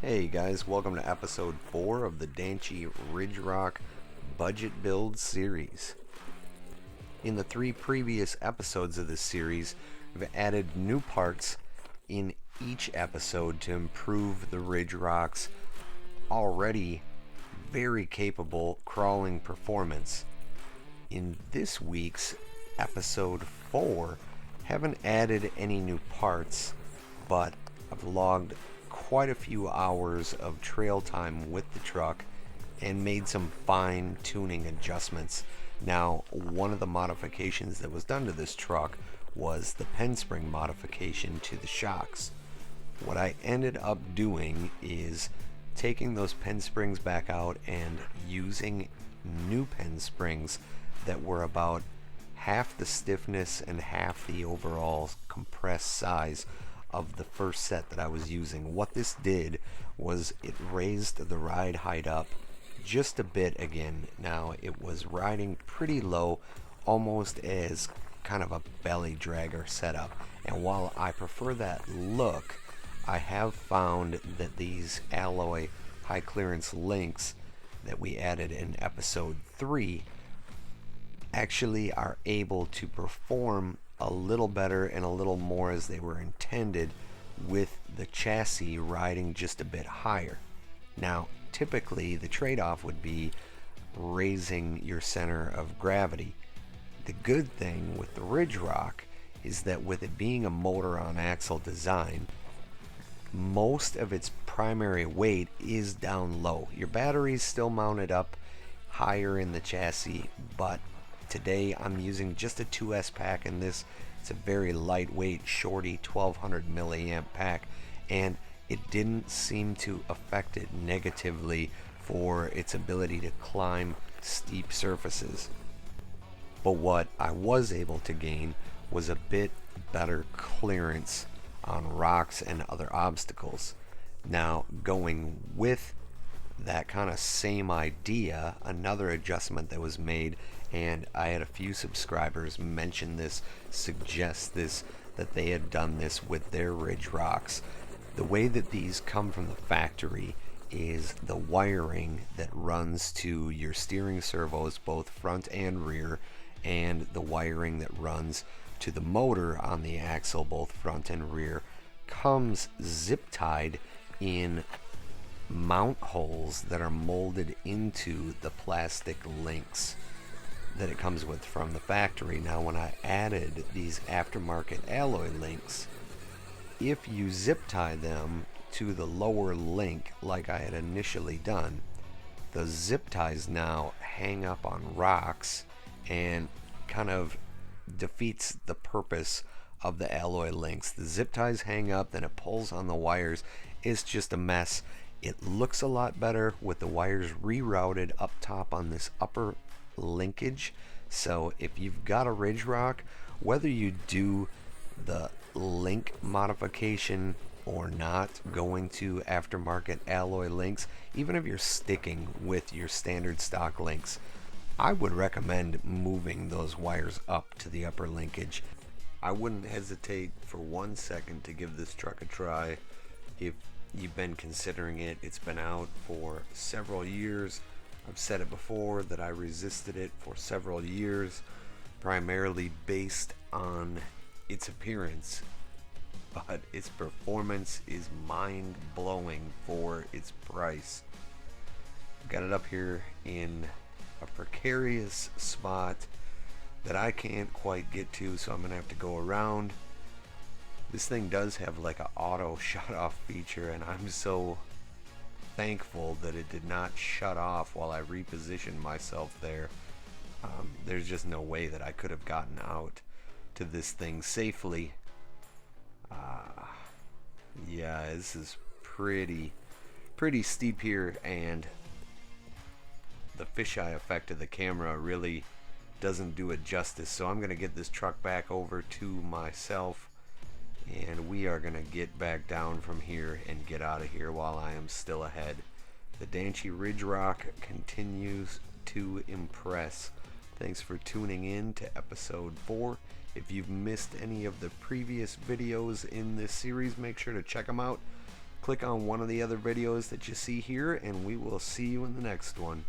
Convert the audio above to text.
Hey guys, welcome to episode 4 of the Danchee Ridgerock Budget Build series. In the 3 previous episodes of this series, we've added new parts in each episode to improve the Ridgerock's already very capable crawling performance. In this week's episode 4, haven't added any new parts, but I've logged quite a few hours of trail time with the truck and made some fine tuning adjustments. Now, one of the modifications that was done to this truck was the pen spring modification to the shocks. What I ended up doing is taking those pen springs back out and using new pen springs that were about half the stiffness and half the overall compressed size of the first set that I was using. What this did was it raised the ride height up just a bit again. Now it was riding pretty low, almost as kind of a belly dragger setup. And while I prefer that look, I have found that these alloy high clearance links that we added in episode 3 actually are able to perform a little better and a little more as they were intended, with the chassis riding just a bit higher. Now, typically the trade-off would be raising your center of gravity. The good thing with the Ridgerock is that with it being a motor on axle design, most of its primary weight is down low. Your battery's still mounted up higher in the chassis, but today I'm using just a 2S pack in this. It's a very lightweight, shorty 1200 milliamp pack, and it didn't seem to affect it negatively for its ability to climb steep surfaces. But what I was able to gain was a bit better clearance on rocks and other obstacles. Now, going with that kind of same idea, another adjustment that was made, and I had a few subscribers mention this, suggest this, that they had done this with their Ridgerocks. The way that these come from the factory is the wiring that runs to your steering servos, both front and rear, and the wiring that runs to the motor on the axle, both front and rear, comes zip tied in mount holes that are molded into the plastic links that it comes with from the factory. Now, when I added these aftermarket alloy links, if you zip tie them to the lower link like I had initially done, the zip ties now hang up on rocks and kind of defeats the purpose of the alloy links. The zip ties hang up, then it pulls on the wires. It's just a mess. It looks a lot better with the wires rerouted up top on this upper linkage. So if you've got a Ridgerock, whether you do the link modification or not, going to aftermarket alloy links, even if you're sticking with your standard stock links, I would recommend moving those wires up to the upper linkage. I wouldn't hesitate for 1 second to give this truck a try if you've been considering it. It's been out for several years. I've said it before that I resisted it for several years, primarily based on its appearance, but its performance is mind-blowing for its price. Got it up here in a precarious spot that I can't quite get to, so I'm gonna have to go around. This thing does have like an auto shut off feature, and I'm so thankful that it did not shut off while I repositioned myself there. There's just no way that I could have gotten out to this thing safely. Yeah, this is pretty steep here, and the fisheye effect of the camera really doesn't do it justice. So I'm gonna get this truck back over to myself, and we are gonna get back down from here and get out of here while I am still ahead. The Danchee Ridgerock continues to impress. Thanks for tuning in to episode 4. If you've missed any of the previous videos in this series, make sure to check them out. Click on one of the other videos that you see here, and we will see you in the next one.